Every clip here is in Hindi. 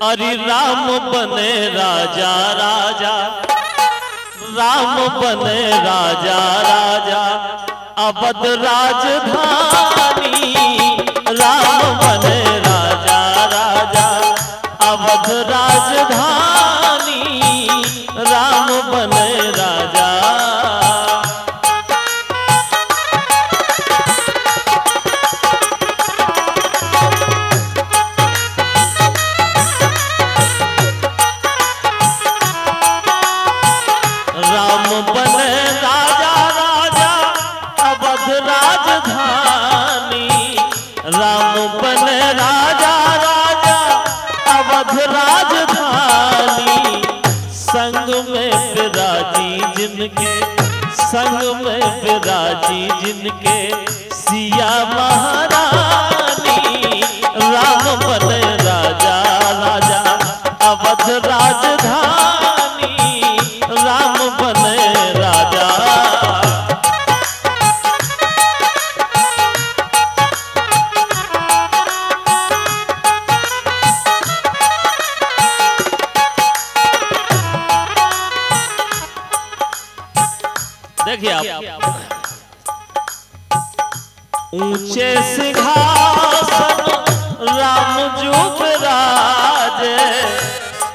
अरे राम बने राजा राजा, राम बने राजा राजा, अवध राजधानी। राम बने राजा राजा, अवध राजधानी। राम बने राजा। राम बने राजा राजा, अवध राजधानी। राम बने राजा राजा, अवध राजधानी। संग में विराजी जिनके, संग में विराजी जिनके, सिया महारानी। राम बने राजा राजा, अवध राजधानी। राम बने राजा। देखिए आप, ऊंचे सिंहासन राम जो विराजे,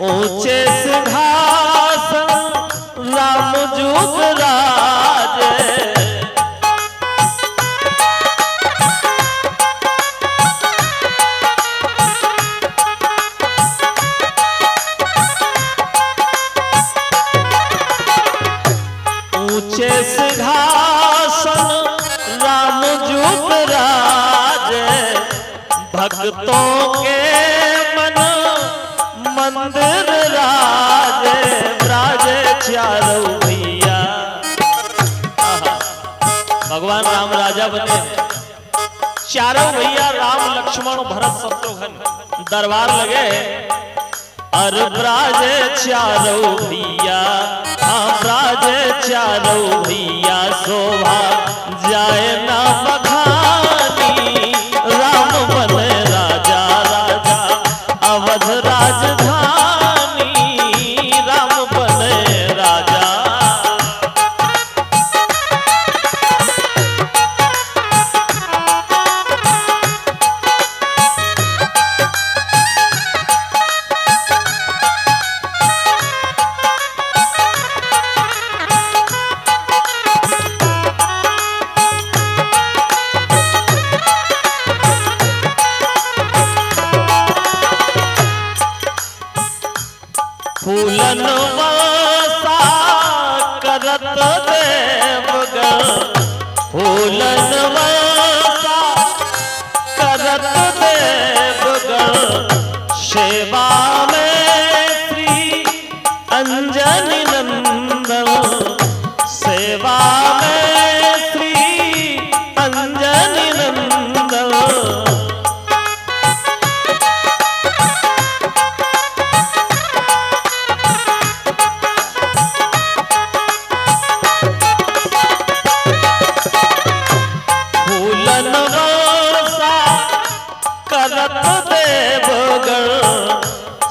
ऊंचे सिंहासन राम जो विराजे। ऊंचे सिंहासन राम जो विराजे, भक्तों के मन मंदिर राजे। राजे चारों भैया, भगवान राम राजा बने। चारों भैया राम लक्ष्मण भरत शत्रुघ्न दरबार लगे। अर ब्राजे चारों भैया, हाँ ब्राजे चारों भैया, शोभा जाए ना बखानी। राम बने राजा राजा, अवध राजधानी। राम बने राजा। फूलन वासा करत देवगण, फूलन वासा करत देवगण। सेवा में श्री अंजनी नंदन, सेवा में श्री अंजनी नंदन। करत देवगण,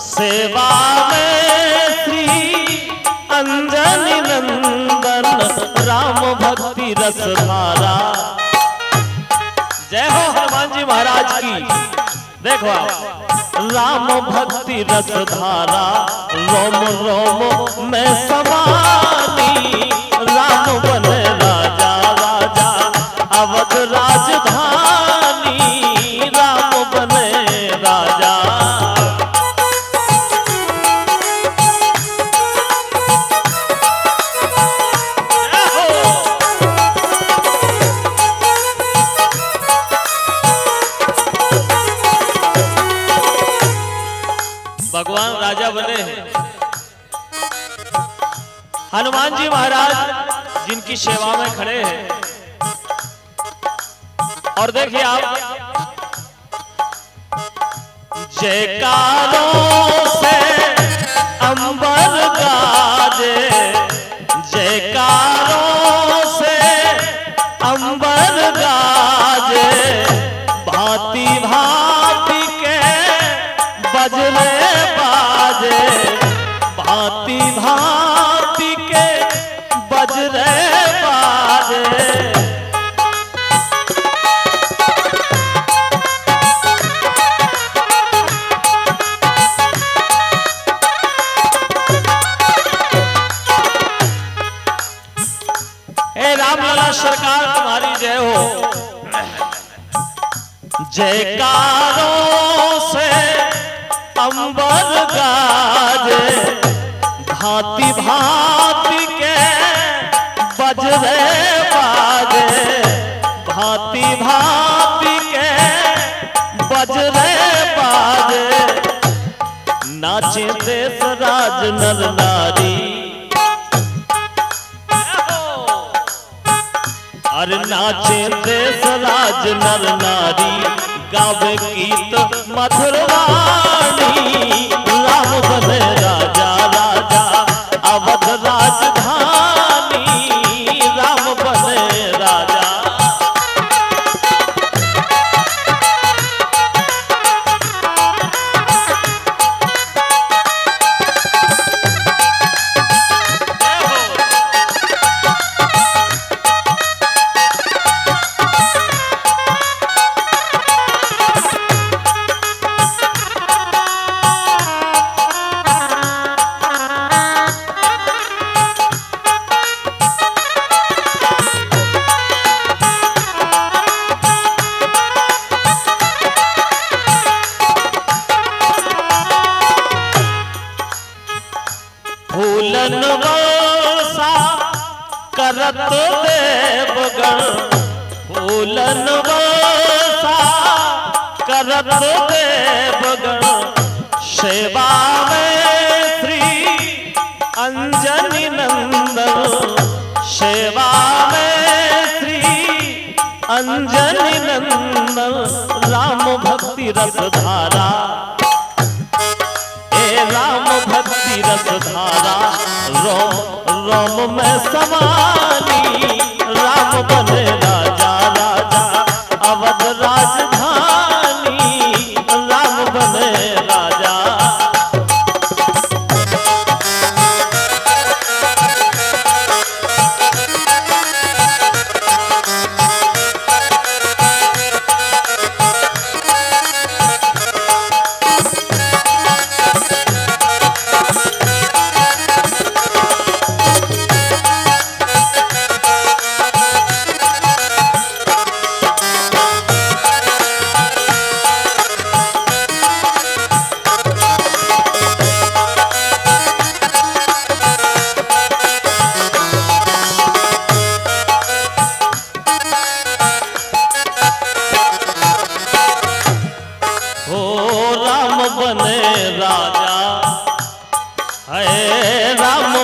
सेवा में श्री अंजनी नंदन। राम भक्ति रस धारा। जय हो हनुमान जी महाराज की। देखो आप, राम भक्ति रस धारा, रोम रोम में समानी। राम बने राजा राजा, अवध राजधानी। राम बने राजा। भगवान राजा बने हैं। हनुमान जी महाराज जिनकी सेवा में खड़े हैं। और देखिए आप, जयकारों से अंबर गाजे, जयकारों से अंबर गाजे। भांति भांति के बजने जयकारों से अंबर गाजे, भांति भांति के बजरे बाजे, भांति भांति के बजरे बाजे। नाचे देश राज नर नारी, अरे नाचे देश राज नर नारी, गावे गीत मधुर वाणी। राम बने राजा राजा अवध राजधानी, राम बने राजा। फूलन वर्षा करत देवगण, फूलन वर्षा करत देवगण। सेवा में श्री अंजनी नंदन, सेवा में श्री अंजनी नंदन। राम भक्ति रस धारा, राम भक्ति रस धारा, रोम रोम में समानी। राम बने राजा राजा अवध राजधानी, राम बने राजा।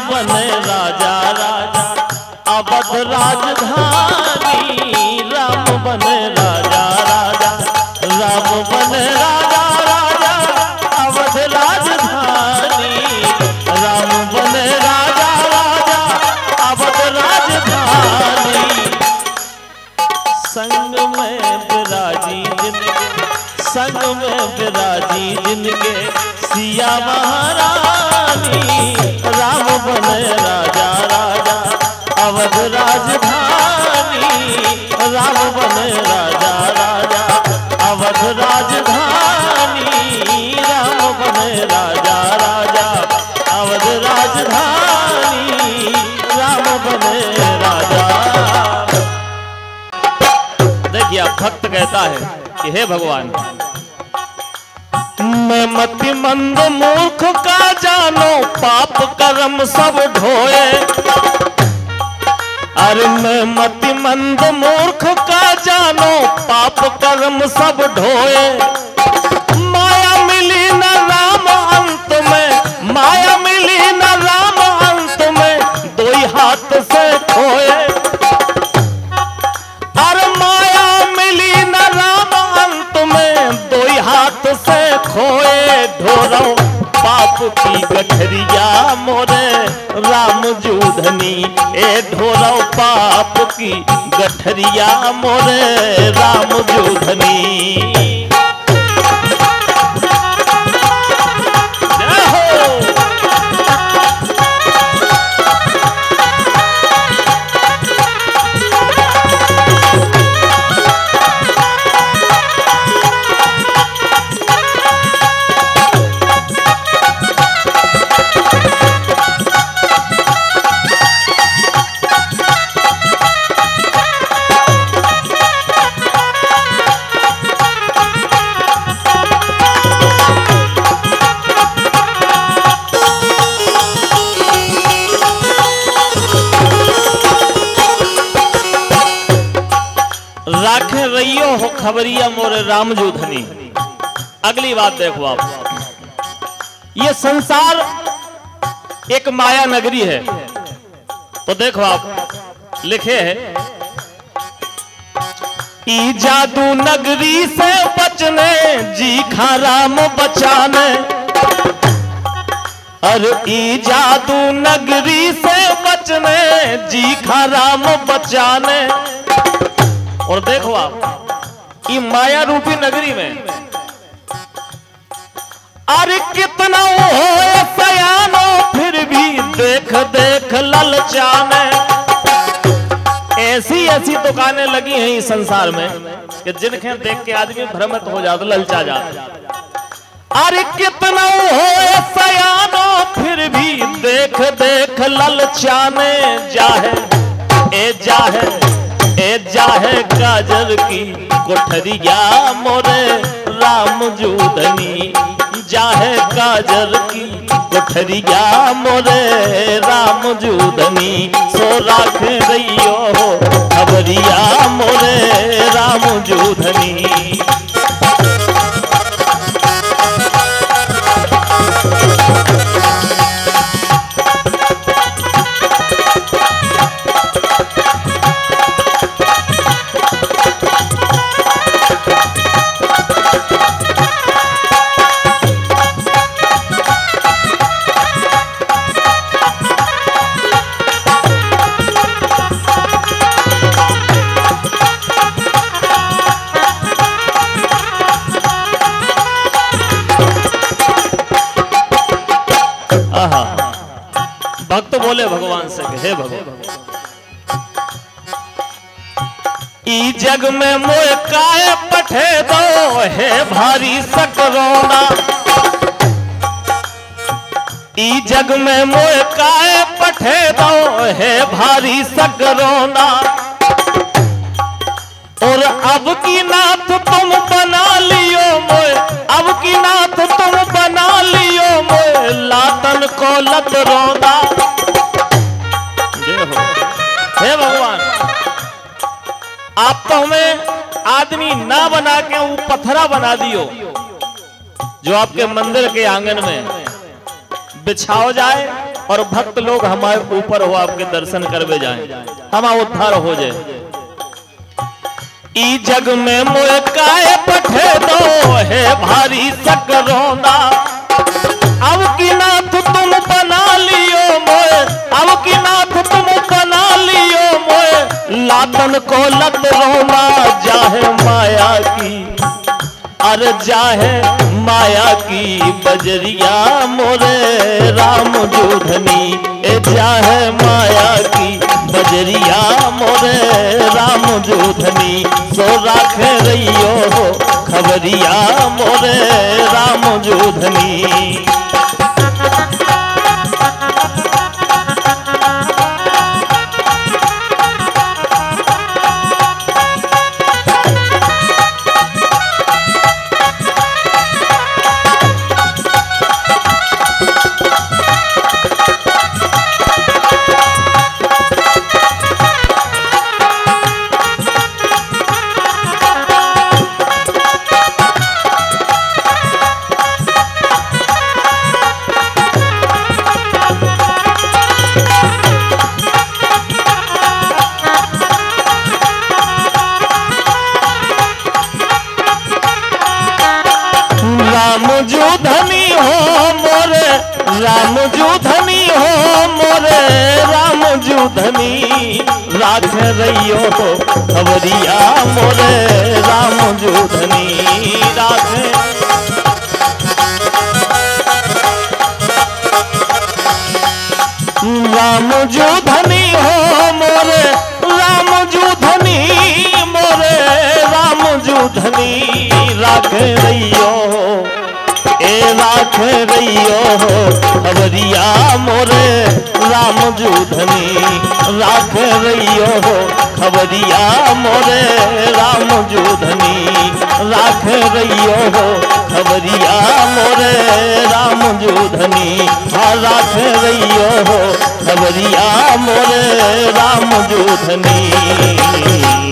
बने राजा राजा अवध राजधानी, राम बने राजा राजा, राम बने राजा राजा अवध राजधानी, राम बने राजा राजा अवध राजधानी। संग में विराजी जिनके, संग में विराजी जिनके सिया महारानी। राम बने राजा राजा अवध राजधानी, राम बने राजा राजा अवध राजधानी, राम बने राजा राजा अवध राजधानी, राम बने राजा। देखिए भक्त कहता है कि हे भगवान, मैं मति मंद मूर्ख का जानो पाप कर्म सब ढोए। अरे मैं मति मंद मूर्ख का जानो पाप कर्म सब ढोए। माया मिली न राम अंत में, माया मिली न राम अंत में, दो ही हाथ से खोए। अरे माया मिली न राम अंत में, दो ही हाथ से खोए। ढोरो पाप की गठरिया मोरे राम जूधनी, ए ढोरो पाप की गठरिया मोरे राम जूधनी। रहियो हो खबरिया मोरे रामजू धनी। अगली बात देखो आप, ये संसार एक माया नगरी है। तो देखो आप, लिखे है ई जादू नगरी से बचने जी खा राम बचाने। अरे ई जादू नगरी से बचने जी खा राम बचाने। और देखो आप, ये माया रूपी नगरी में अरे कितना हो सयानो फिर भी देख देख ललचाने। ऐसी ऐसी दुकानें लगी हैं इस संसार में कि जिनके देख के आदमी भ्रमित हो जाता, ललचा जाता। अरे कितना हो सयानो फिर भी देख देख ललचाने। जाहे ए जाहे काजर की कोठरिया मोरे रामजू धनी। जाहे काजर की कोठरिया मोरे रामजू धनी। सो राख रहियो हो खबरिया मोरे रामजू धनी। भक्त बोले भगवान से, हे भगवान ई जग में मोए काय पठे दो है भारी सकरोना। ई जग में मोए काय पठे दो है भारी सकरोना। और अब की नाथ तुम बना लियो मोए, अब की नाथ तुम बना लियो मोए लातन को लत रोना। हे भगवान, आप तो हमें आदमी ना बना के वो पत्थरा बना दियो जो आपके मंदिर के आंगन में बिछाओ जाए और भक्त लोग हमारे ऊपर हो आपके दर्शन करवे जाए, हमारा उद्धार हो जाए। ई जग में मोए काय पठे दो है भारी सकरोना। अब की नाथ तुम बना लियो मोए, अब की नाथ तुम बना लियो मोए लातन को लत रोना। जाहे माया की अरे जाहे माया की बजरिया मोरे रामजू धनी। ए जाहे माया की बजरिया मोरे रामजू धनी। सो राख रहियो हो खबरिया मोरे रामजू धनी। रामजू धनी हो मोरे रामजू धनी हो मोरे रामजू धनी। राख रहियो हो खबरिया मोरे रामजू धनी। राख रामजू धनी हो मोरे रामजू धनी मोरे रामजू धनी। राख रहियो ए राख रहियो हो खबरिया मोरे रामजू धनी। राख रहियो हो खबरिया मोरे रामजू धनी। राख रहियो हो खबरिया मोरे रामजू धनी। हाँ राख रहियो हो खबरिया मोरे रामजू धनी।